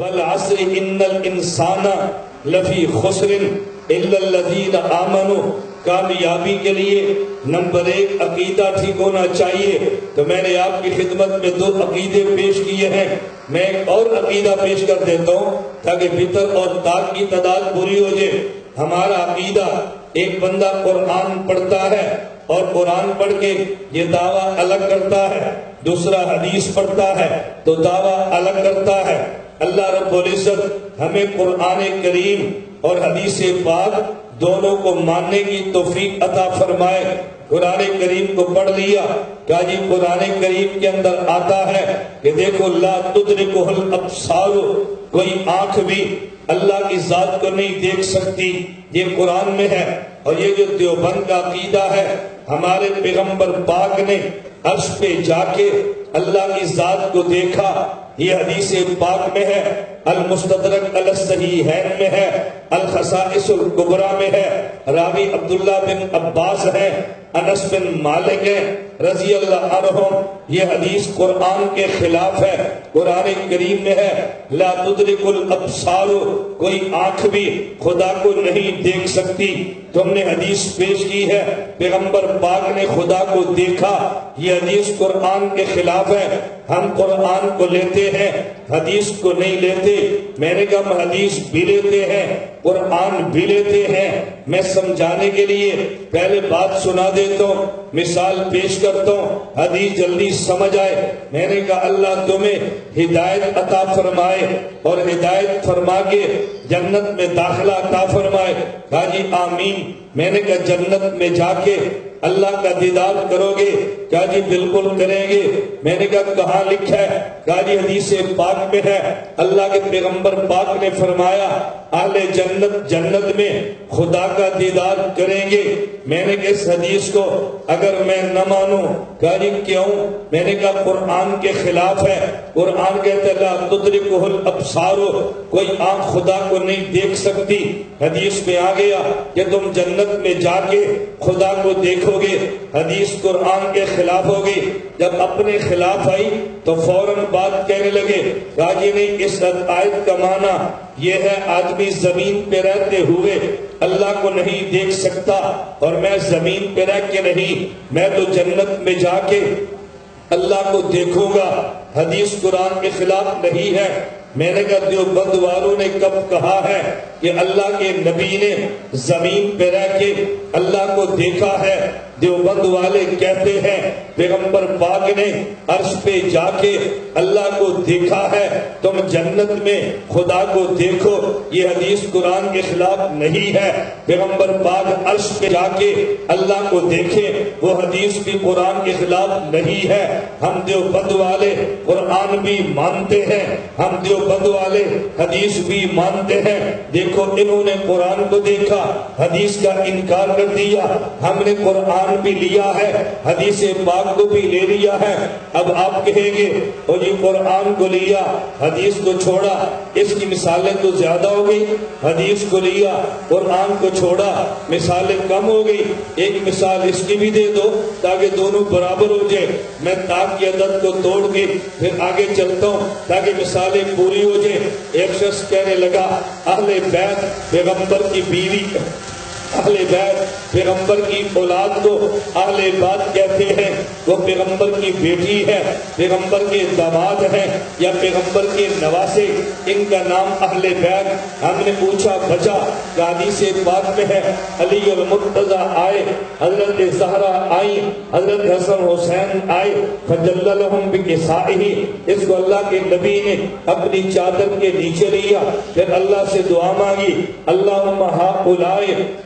والعصر ان الانسان لفی خسر الا الذین آمنوا. کامیابی کے لیے نمبر 1 عقیدہ ٹھیک ہونا چاہیے. تو میں نے آپ کی خدمت میں 2 عقیدے پیش کیے ہیں. میں ایک اور عقیدہ پیش کر دیتا ہوں تاکہ بطر اور تاک کی تعداد پوری ہو جائے. ہمارا عقیدہ، ایک بندہ قرآن پڑھتا ہے اور قرآن پڑھ کے یہ دعویٰ الگ کرتا ہے، دوسرا حدیث پڑھتا ہے تو دعویٰ الگ کرتا ہے. اللہ رب العزت ہمیں قرآن کریم اور حدیث پاک دونوں کو ماننے کی توفیق عطا فرمائے. قرآن کریم کو پڑھ لیا، کہا جی قرآن کریم کے اندر آتا ہے کہ دیکھو لا تدرکہ الابصار، کوئی آنکھ بھی اللہ کی ذات کو نہیں دیکھ سکتی. یہ قرآن میں ہے. اور یہ جو دیوبند کا عقیدہ ہے، ہمارے پیغمبر پاک نے عرش پہ جا کے اللہ کی ذات کو دیکھا، یہ حدیث پاک میں ہے، المستدرک علی الصحیحین میں ہے، الخصائص الکبریٰ میں ہے. راوی عبداللہ بن عباس ہے، انس بن مالک ہے رضی اللہ عنہم. یہ حدیث قرآن کے خلاف ہے. قرآن کریم میں ہے لا تدرک الابصار، کوئی آنکھ بھی خدا کو نہیں دیکھ سکتی. تو ہم نے حدیث پیش کی ہے پیغمبر پاک نے خدا کو دیکھا. یہ حدیث قرآن کے خلاف ہے. ہم قرآن کو لیتے ہیں، حدیث کو نہیں لیتے. میں نے کہا ہم حدیث بھی لیتے ہیں، قرآن بھی لیتے ہیں. میں سمجھانے کے لیے پہلے بات سنا دیتا ہوں، مثال پیش کرتا ہوں، حدیث جلدی سمجھ آئے. میں نے کہا اللہ تمہیں ہدایت عطا فرمائے اور ہدایت فرما کے جنت میں داخلہ عطا فرمائے. کہا جی آمین. میں نے کہا جنت میں جا کے اللہ کا دیدار کرو گے؟ کہا جی بالکل کریں گے. میں نے کہا کہاں لکھا ہے؟ کہا جی حدیث پاک میں ہے. اللہ کے پیغمبر پاک نے فرمایا اہل جنت جنت میں خدا کا دیدار کریں گے. میں نے کہا اس حدیث کو اگر میں نہ مانوں، کہا جی کیوں؟ میں نے کہا قرآن کے خلاف ہے. قرآن کہتا ہے لا تدرکہ الابصار، کوئی آنکھ خدا کو نہیں دیکھ سکتی. حدیث میں آ گیا کہ تم جنت میں جا کے خدا کو دیکھو گے. حدیث قرآن کے خلاف ہوگی. جب اپنے خلاف آئی تو فوراً بات کہنے لگے، کہا جی نہیں، اس آیت کا معنی یہ ہے آدمی زمین پہ رہتے ہوئے اللہ کو نہیں دیکھ سکتا، اور میں زمین پہ رہ کے نہیں، میں تو جنت میں جا کے اللہ کو دیکھوں گا. حدیث قرآن کے خلاف نہیں ہے. میں نے کہا دیوبند والوں نے کب کہا ہے کہ اللہ کے نبی نے زمین پہ رہ کے اللہ کو دیکھا ہے؟ دیوبند والے کہتے ہیں پیغمبر پاک نے عرش پہ جا کے اللہ کو دیکھا ہے. تم جنت میں خدا کو دیکھو. یہ حدیث قرآن کے خلاف نہیں ہے. پیغمبر پاک عرش پہ جا کے اللہ کو دیکھے، وہ حدیث بھی قرآن کے خلاف نہیں ہے. ہم دیوبند والے قرآن بھی مانتے ہیں، ہم دیوبند والے حدیث بھی مانتے ہیں. دیکھو انہوں نے قرآن کو دیکھا، حدیث کا انکار کر دیا. ہم نے قرآن بھی لیا ہے، حدیث پاک کو بھی لے لیا ہے. اب آپ کہیں گے اور یہ قرآن کو لیا حدیث کو چھوڑا، اس کی مثالیں تو زیادہ ہو گئی. حدیث کو لیا قرآن کو چھوڑا، مثالیں کم ہو گئی. ایک مثال اس کی بھی دے دو تاکہ دونوں برابر ہو جائے. میں تاک کی عدد کو توڑ کے پھر آگے چلتا ہوں تاکہ مثالیں پوری ہو جائے. ایک شخص کہنے لگا اہل بیت پیغمبر کی بیوی، اہل بیت پیغمبر کی اولاد کو اہل بیت کہتے ہیں. وہ پیغمبر کی بیٹی ہے، پیغمبر کے داماد ہیں یا پیغمبر کے نواسے، ان کا نام اہل بیت. ہم نے پوچھا بچا، حدیث پاک میں ہے علی المرتضی آئے، حضرت زہرا آئی، حضرت حسن حسین آئے، فجل لهم بکسائہ. اس کو اللہ کے نبی نے اپنی چادر کے نیچے لیا، پھر اللہ سے دعا مانگی اللہم ہؤلاء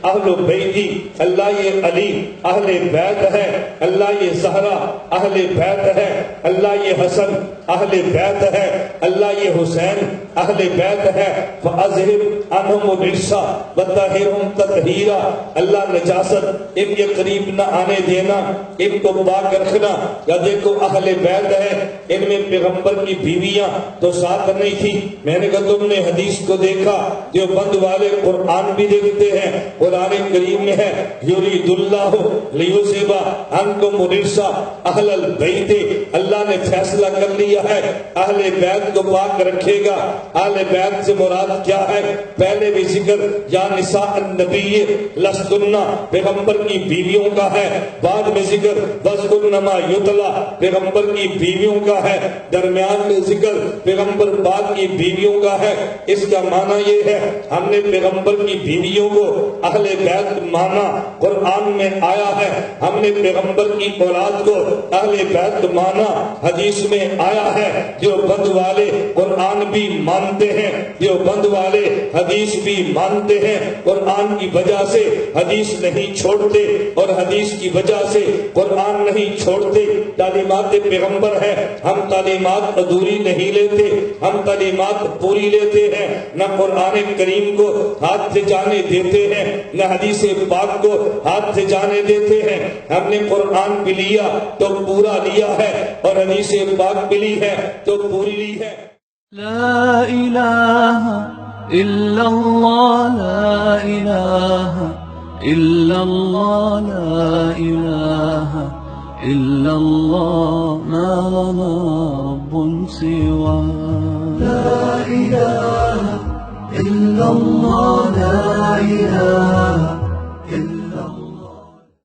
اہل بیتی، اللہ یہ علی اہل بیت ہے، اللہ یہ زہرا اہل بیت ہے، اللہ یہ حسن اہل بیت ہے، اللہ یہ حسین اہل بیت ہے. فَأَذْهِبْ عَنْهُمُ الرِّجْسَ وَطَهِّرْهُمْ تَطْهِيرًا. اللہ نجاست ان کے قریب نہ آنے دینا، ان کو پاک رکھنا. یا دیکھو اہل بیت ہے، ان میں پیغمبر کی بیویاں تو ساتھ نہیں تھی. میں نے کہا تم نے حدیث کو دیکھا؟ دیوبند والے قرآن بھی دیکھتے ہیں، قرآن قرآن کریم میں ہے یرید اللہ لیذہب عنکم الرجس اہل البیت، اللہ نے فیصلہ کر لیا ہے اہل بیت کو پاک رکھے گا۔ اہل بیت سے مراد کیا ہے؟ پہلے بھی ذکر یا نساء النبی لستن پیغمبر کی بیویوں کا ہے، بعد میں ذکر وذکرن ما یتلی پیغمبر کی بیویوں کا ہے، درمیان میں ذکر پیغمبر پاک کی بیویوں کا ہے۔ اس کا معنی یہ ہے ہم نے پیغمبر کی بیویوں کو اہل بیت مانا، قرآن میں آیا ہے ہم نے پیغمبر کی اولاد کو اہل بیت مانا، حدیث میں آیا ہے جو بند والے قرآن بھی مانتے ہیں، جو بند والے حدیث بھی مانتے ہیں، قرآن کی وجہ سے حدیث نہیں چھوڑتے اور حدیث کی وجہ سے قرآن نہیں چھوڑتے۔ تعلیمات پیغمبر ہے، ہم تعلیمات ادھوری نہیں لیتے، ہم تعلیمات پوری لیتے ہیں۔ نہ قرآن کریم کو ہاتھ سے جانے دیتے ہیں، نہ حدیث پاک کو ہاتھ سے جانے دیتے ہیں۔ ہم نے قرآن بھی لیا تو پورا لیا ہے اور حدیث پاک بھی لی ہے تو پوری لی ہے۔ لا الہ الا اللہ، لا الہ الا اللہ، لا الہ الا اللہ، ما لنا رب سوا۔ لا الہ الا اللہ، لا الہ